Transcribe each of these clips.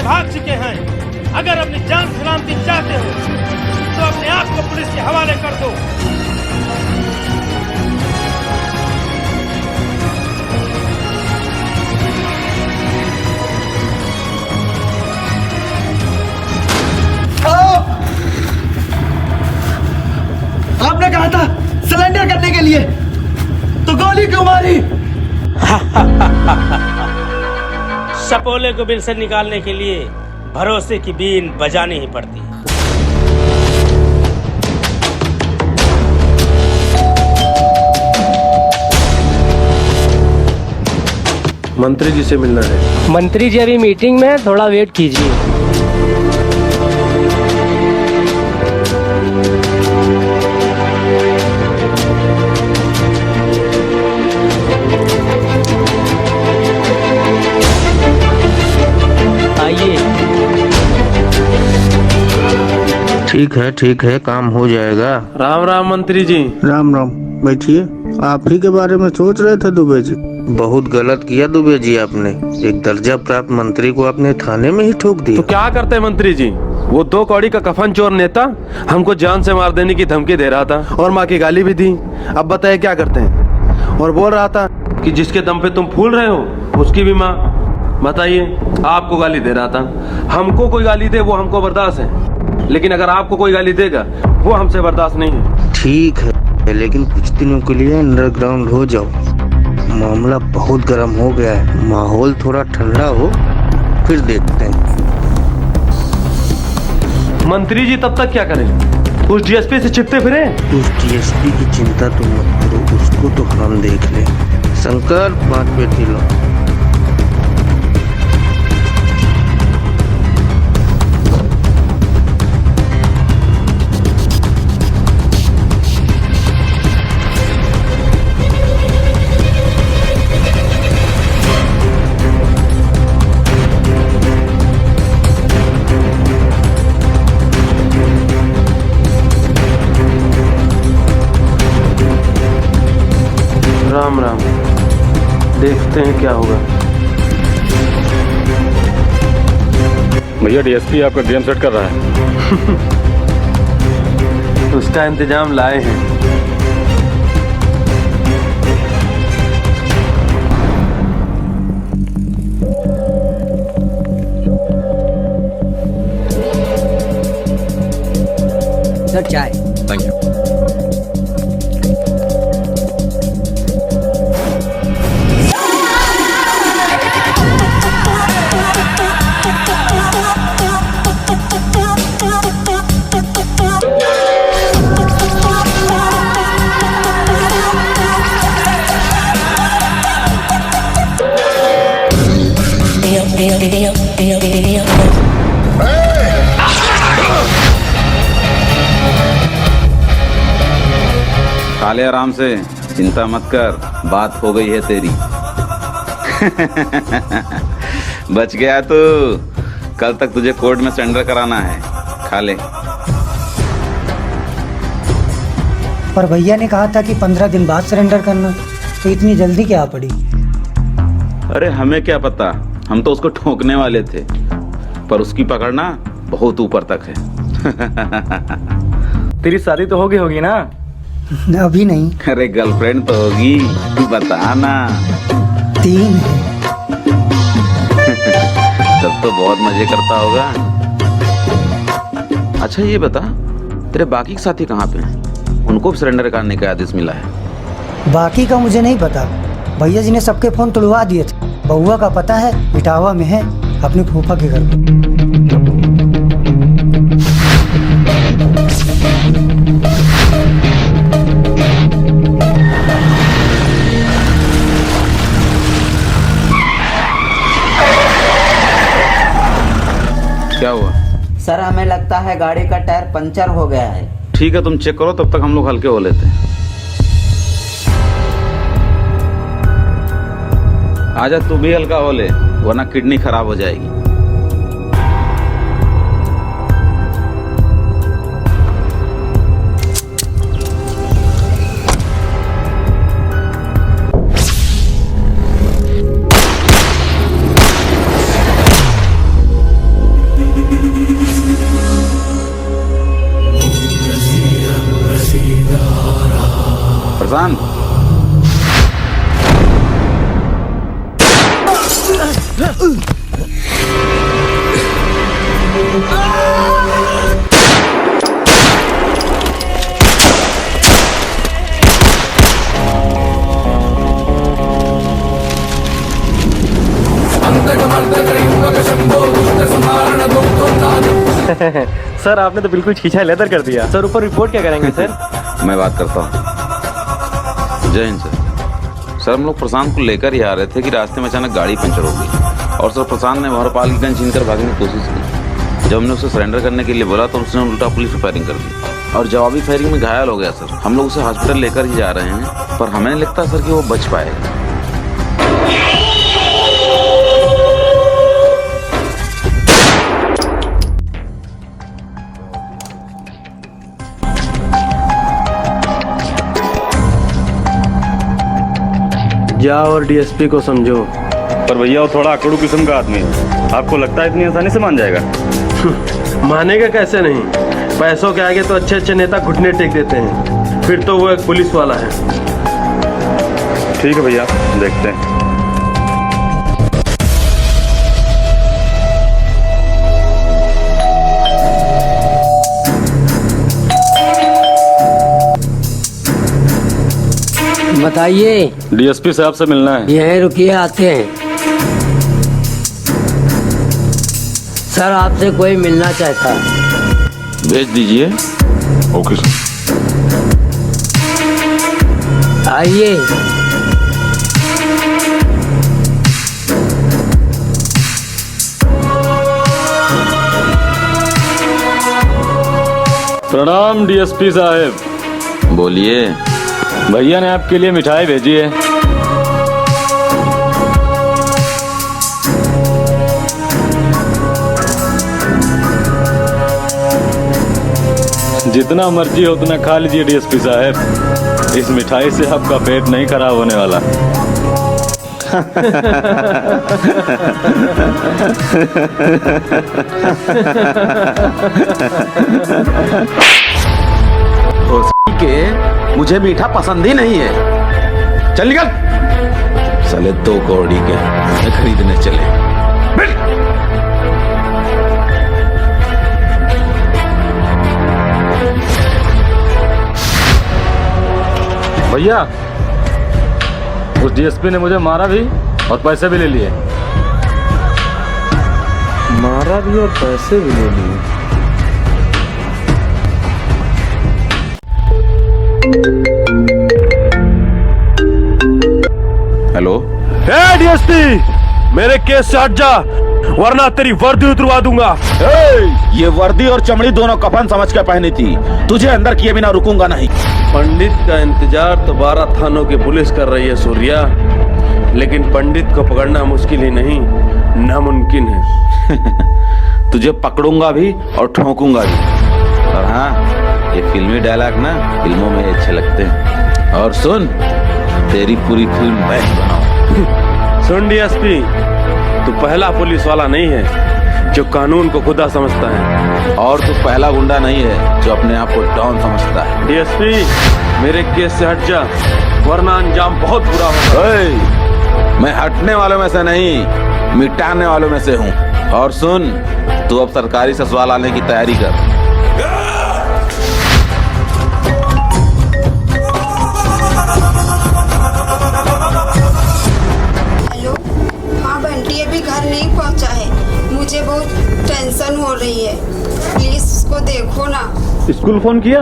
भाग चुके हैं। अगर अपनी जान सलामती चाहते हो तो अपने आप को पुलिस के हवाले कर दो। आपने कहा था सरेंडर करने के लिए, तो गोली क्यों मारी? सपोले को बिल से निकालने के लिए भरोसे की बीन बजानी ही पड़ती है। मंत्री जी से मिलना है। मंत्री जी अभी मीटिंग में है, थोड़ा वेट कीजिए। ठीक है, काम हो जाएगा। राम राम मंत्री जी। राम राम, बैठिए। आप ही के बारे में सोच रहे थे दुबे जी। बहुत गलत किया दुबे जी आपने। एक दर्जा प्राप्त मंत्री को आपने थाने में ही ठोक दिया। तो क्या करते हैं मंत्री जी? वो 2 कौड़ी का कफन चोर नेता हमको जान से मार देने की धमकी दे रहा था और माँ की गाली भी दी। अब बताइए क्या करते हैं? और बोल रहा था कि जिसके दम पे तुम फूल रहे हो उसकी भी माँ। बताइए, आपको गाली दे रहा था। हमको कोई गाली दे वो हमको बर्दाश्त है, लेकिन अगर आपको कोई गाली देगा वो हमसे बर्दाश्त नहीं है। ठीक है, लेकिन कुछ दिनों के लिए अंडरग्राउंड हो जाओ। मामला बहुत गर्म हो गया है, माहौल थोड़ा ठंडा हो फिर देखते हैं। मंत्री जी तब तक क्या करें? उस डीएसपी से चिपते फिरे? उस डीएसपी की चिंता तुम मत करो, उसको तो हम देख ले। शंकर 5 पेटी लो। राम राम, देखते हैं क्या होगा। भैया डीएसपी आपका गेम सेट कर रहा है। उसका इंतजाम लाए हैं। सर चाय। Thank you. खाले आराम से, चिंता मत कर, बात हो गई है तेरी। बच गया तू। कल तक तुझे कोर्ट में सरेंडर कराना है। खा ले। पर भैया ने कहा था कि 15 दिन बाद सरेंडर करना, तो इतनी जल्दी क्या पड़ी? अरे हमें क्या पता, हम तो उसको ठोकने वाले थे, पर उसकी पकड़ना बहुत ऊपर तक है। तेरी शादी तो होगी ना? अभी नहीं। अरे गर्लफ्रेंड तो होगी, तू बता ना। 3 है। तब तो बहुत मजे करता होगा। अच्छा ये बता, तेरे बाकी साथी कहाँ पे हैं? उनको भी सरेंडर करने का आदेश मिला है। बाकी का मुझे नहीं पता। भैया जी ने सबके फोन तुड़वा दिए थे। बउआ का पता है, इटावा में है, अपनी फूफा के घर पे। क्या हुआ? सर हमें लगता है गाड़ी का टायर पंचर हो गया है। ठीक है, तुम चेक करो, तब तक हम लोग हल्के हो लेते हैं। आजा, तू भी हल्का हो ले, वरना किडनी खराब हो जाएगी। प्रशांत, सर आपने तो बिल्कुल छीछा लेदर कर दिया। सर ऊपर रिपोर्ट क्या करेंगे सर? मैं बात करता हूँ। जय हिंद सर। सर हम लोग प्रशांत को लेकर ही आ रहे थे कि रास्ते में अचानक गाड़ी पंचर हो गई और सर प्रशांत ने भरपाल की गन छीनकर भागने की कोशिश की। जब हमने उसे सरेंडर करने के लिए बोला तो उसने उल्टा पुलिस पर फायरिंग कर दी और जवाबी फायरिंग में घायल हो गया सर। हम लोग उसे हॉस्पिटल लेकर ही जा रहे हैं, पर हमें नहीं लगता सर कि वो बच पाएगा। जाओ और डीएसपी को समझो। पर भैया वो थोड़ा अकड़ू किस्म का आदमी है, आपको लगता है इतनी आसानी से मान जाएगा? मानेगा कैसे नहीं, पैसों के आगे तो अच्छे अच्छे नेता घुटने टेक देते हैं, फिर तो वो एक पुलिस वाला है। ठीक है भैया, देखते हैं। बताइए। डीएसपी साहब से मिलना है। यहीं रुकिए, आते हैं। सर आपसे कोई मिलना चाहता है। भेज दीजिए। Okay sir. आइए। प्रणाम डीएसपी साहब। बोलिए। भैया ने आपके लिए मिठाई भेजी है। जितना मर्जी हो उतना खा लीजिए डीएसपी साहब, इस मिठाई से आपका पेट नहीं खराब होने वाला। के मुझे मीठा पसंद ही नहीं है। चल निकल। साले 2 कौड़ी के खरीदने चले। भैया उस डीएसपी ने मुझे मारा भी और पैसे भी ले लिए। मारा भी और पैसे भी ले लिए। हेलो। डीएसपी, मेरे केस से हट जा वरना तेरी वर्दी उतरवा दूंगा। ये वर्दी और चमड़ी दोनों कफन समझ के पहनी थी, तुझे अंदर किए बिना रुकूंगा नहीं। पंडित का इंतजार तो 12 थानों की पुलिस कर रही है सूर्या, लेकिन पंडित को पकड़ना मुश्किल ही नहीं नामुमकिन है। तुझे पकड़ूंगा भी और ठोकूंगा भी। और हाँ, ये फिल्मी डायलॉग ना फिल्मों में अच्छे लगते हैं। और सुन, तेरी पूरी फिल्म मैं बनाऊं। सुन डीएसपी, तू पहला पुलिस वाला नहीं है जो कानून को खुदा समझता है, और तू पहला गुंडा नहीं है जो अपने आप को डॉन समझता है। डीएसपी, मेरे केस से हट जा वरना अंजाम बहुत बुरा होगा। मैं हटने वालों में से नहीं, मिटाने वालों में से हूँ। और सुन, तू अब सरकारी ससुराल आने की तैयारी कर। घर नहीं पहुंचा है, मुझे बहुत टेंशन हो रही है, प्लीज उसको देखो ना। स्कूल फोन किया?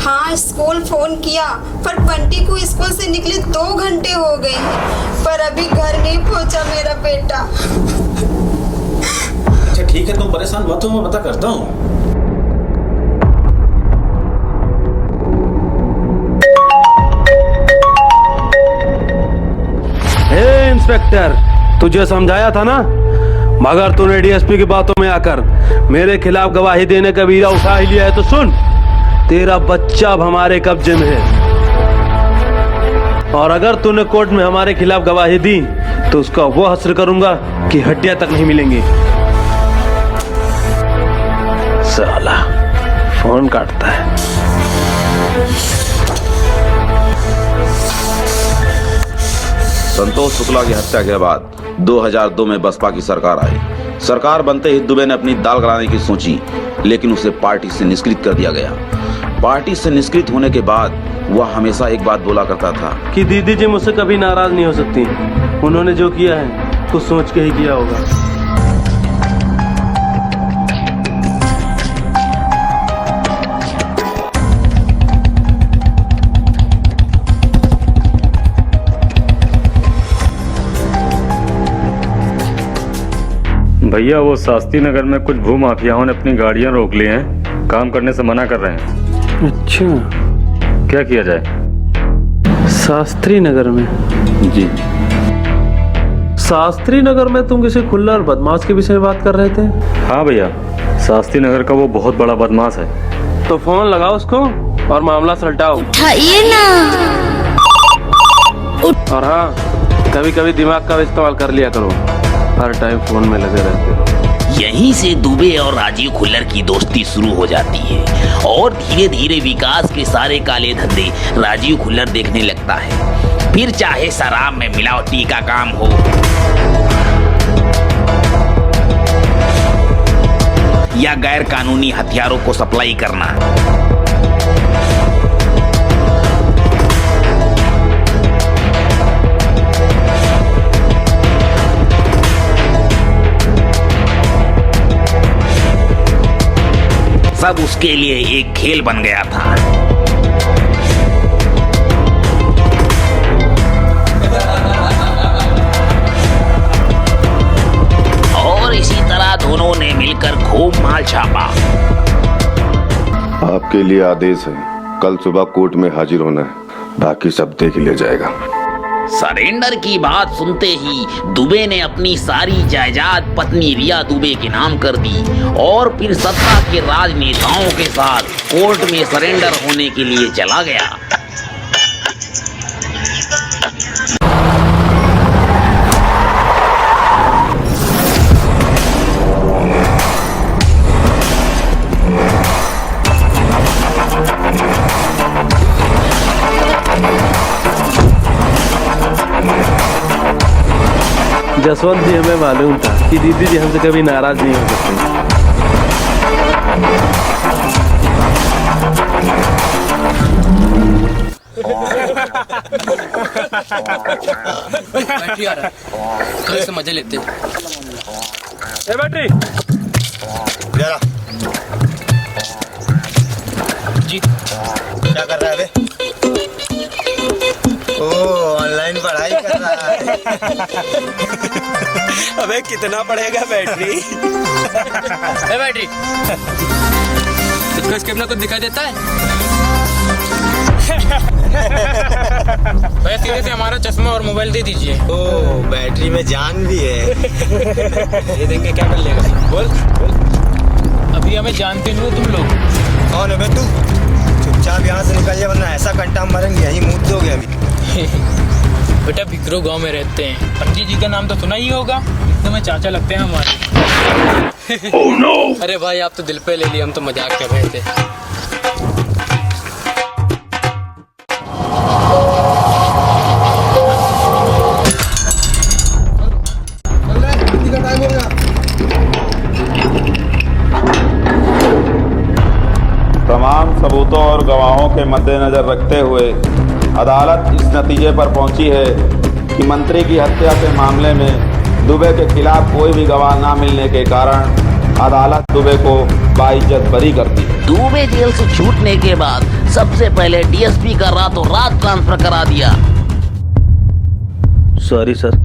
हाँ स्कूल फोन किया, पर बंटी को स्कूल से निकले 2 घंटे हो गए हैं, पर अभी घर नहीं पहुंचा मेरा बेटा। अच्छा ठीक है, तुम परेशान मत हो, मैं पता करता हूँ। इंस्पेक्टर, तुझे समझाया था ना, मगर तूने डीएसपी की बातों में आकर मेरे खिलाफ गवाही देने का बीड़ा उठा ही लिया है। तो सुन, तेरा बच्चा अब हमारे कब्जे में है, और अगर तूने कोर्ट में हमारे खिलाफ गवाही दी तो उसका वो हश्र करूंगा कि हड्डियां तक नहीं मिलेंगी। साला फोन काटता है। संतोष शुक्ला की हत्या के बाद 2002 में बसपा की सरकार आई। सरकार बनते ही दुबे ने अपनी दाल गलाने की सोची, लेकिन उसे पार्टी से निष्क्रिय कर दिया गया। पार्टी से निष्क्रिय होने के बाद वह हमेशा एक बात बोला करता था कि दीदी जी मुझसे कभी नाराज नहीं हो सकती। उन्होंने जो किया है कुछ सोच के ही किया होगा। भैया वो शास्त्री नगर में कुछ भू माफियाओं ने अपनी गाड़ियां रोक ली हैं, काम करने से मना कर रहे हैं। अच्छा, क्या किया जाए? शास्त्री नगर में? जी। शास्त्री नगर में तुम किसी खुल्ला और बदमाश के विषय में बात कर रहे थे? हाँ भैया, शास्त्री नगर का वो बहुत बड़ा बदमाश है। तो फोन लगाओ उसको और मामला सुलटाओ। उठाइए ना। और हाँ, कभी कभी दिमाग का इस्तेमाल कर लिया करो, हर टाइम फोन में लगे रहते हो। यहीं से दुबे और राजीव खुल्लर की दोस्ती शुरू हो जाती है और धीरे धीरे विकास के सारे काले धंधे राजीव खुल्लर देखने लगता है। फिर चाहे शराब में मिलावटी का काम हो या गैर कानूनी हथियारों को सप्लाई करना, सब उसके लिए एक खेल बन गया था। और इसी तरह दोनों ने मिलकर खूब माल छापा। आपके लिए आदेश है, कल सुबह कोर्ट में हाजिर होना है, बाकी सब देख लिया जाएगा। सरेंडर की बात सुनते ही दुबे ने अपनी सारी जायदाद पत्नी रिया दुबे के नाम कर दी और फिर सत्ता के राजनेताओं के साथ कोर्ट में सरेंडर होने के लिए चला गया। जसवंत जी, हमें मालूम था कि दीदी जी हमसे कभी नाराज नहीं हो सकते। कल से मजे लेते हैं। बैटरी जी क्या कर रहा है बे? ऑनलाइन पढ़ाई कर रहा है। अबे कितना पड़ेगा बैटरी? बैटरी तुझको इसके अपना कुछ दिखाई देता है? भैया सीधे से हमारा चश्मा और मोबाइल दे दीजिए। ओ, बैटरी में जान भी है। ये देंगे क्या कर लेगा? बोल अभी हमें जानते नहीं हो तुम लोग। कौन है बे तू? चुपचाप यहाँ से निकल जा, वरना ऐसा कंटा मरेंगे, यहीं मूत दोगे अभी। बेटा भिकरो गांव में रहते हैं, पंडित जी का नाम तो सुना ही होगा, एकदम चाचा लगते हैं हमारे। oh, no! अरे भाई आप तो दिल पे ले लिए, हम तो मजाक कर रहे थे। तमाम सबूतों और गवाहों के मद्देनजर रखते हुए अदालत इस नतीजे पर पहुंची है कि मंत्री की हत्या के मामले में दुबे के खिलाफ कोई भी गवाह न मिलने के कारण अदालत दुबे को बाइज्जत बरी करती है। दुबे जेल से छूटने के बाद सबसे पहले डीएसपी का रातों रात ट्रांसफर करा दिया। Sorry sir.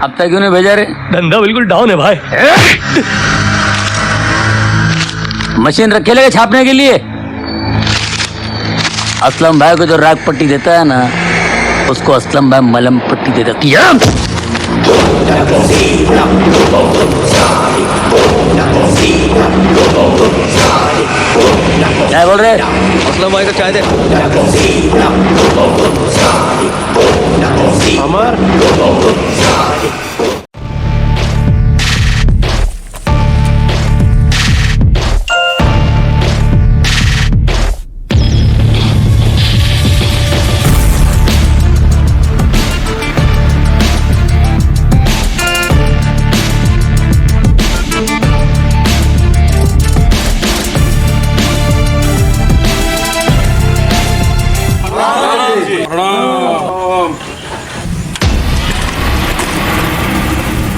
अब तक क्यों नहीं भेजा रे? धंधा बिल्कुल डाउन है भाई। मशीन रखे लगे छापने के लिए। असलम भाई को जो राग पट्टी देता है ना, उसको असलम भाई मलम पट्टी दे देती है। क्या बोल रहे? असलम भाई का चाय दे। अमर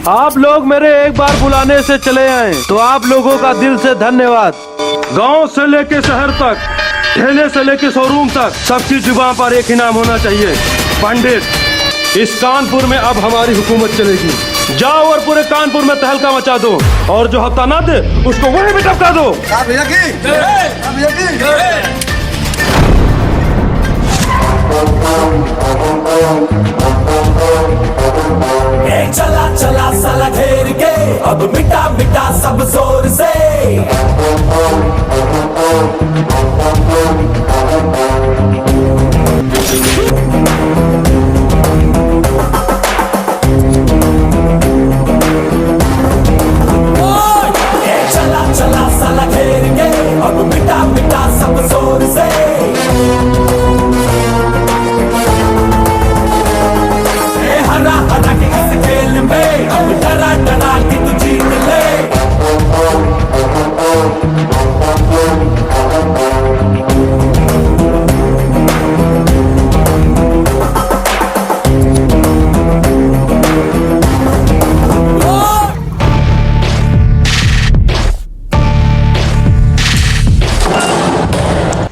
आप लोग मेरे एक बार बुलाने से चले आए तो आप लोगों का दिल से धन्यवाद। गांव से लेके शहर तक, ठेले से लेके शोरूम तक, सबकी जुबान पर एक ही नाम होना चाहिए, पंडित। इस कानपुर में अब हमारी हुकूमत चलेगी। जाओ और पूरे कानपुर में तहलका मचा दो, और जो हफ्ता ना दे उसको वहीं भी टपका दो। चला चला साला घेर के, अब मिटा मिटा सब जोर से। चला चला साला घेर के, अब मिटा मिटा सब जोर से। हरा हरा के इस खेल में, अब डरा डरा के तू जीत ले।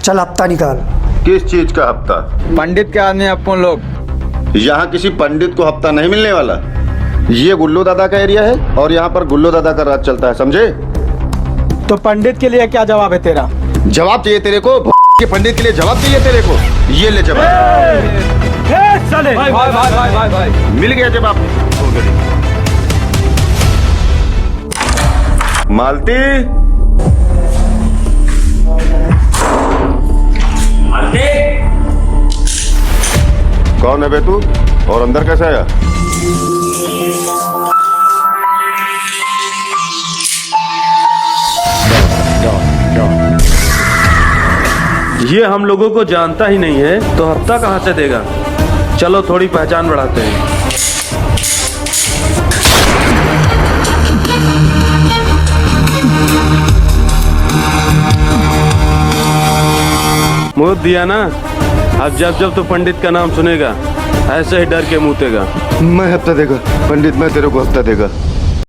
चल हफ्ता निकाल। किस चीज का हफ्ता? पंडित के आदमी अपन लोग। यहाँ किसी पंडित को हफ्ता नहीं मिलने वाला। ये गुल्लू दादा का एरिया है और यहाँ पर गुल्लू दादा का राज चलता है, समझे? तो पंडित के लिए क्या जवाब है तेरा? जवाब चाहिए तेरे को? के पंडित के लिए जवाब चाहिए तेरे को? ये ले जवाब। चले भाई भाई भाई भाई भाई भाई मिल गया जवाब। मालती, कौन है बे तू, और अंदर कैसे आया? ये हम लोगों को जानता ही नहीं है तो हफ्ता कहाँ से देगा? चलो थोड़ी पहचान बढ़ाते हैं। मुँह दिया ना? अब जब जब तू पंडित का नाम सुनेगा ऐसे ही डर के मुँतेगा। मैं हफ्ता देगा पंडित, मैं तेरे को हफ्ता देगा।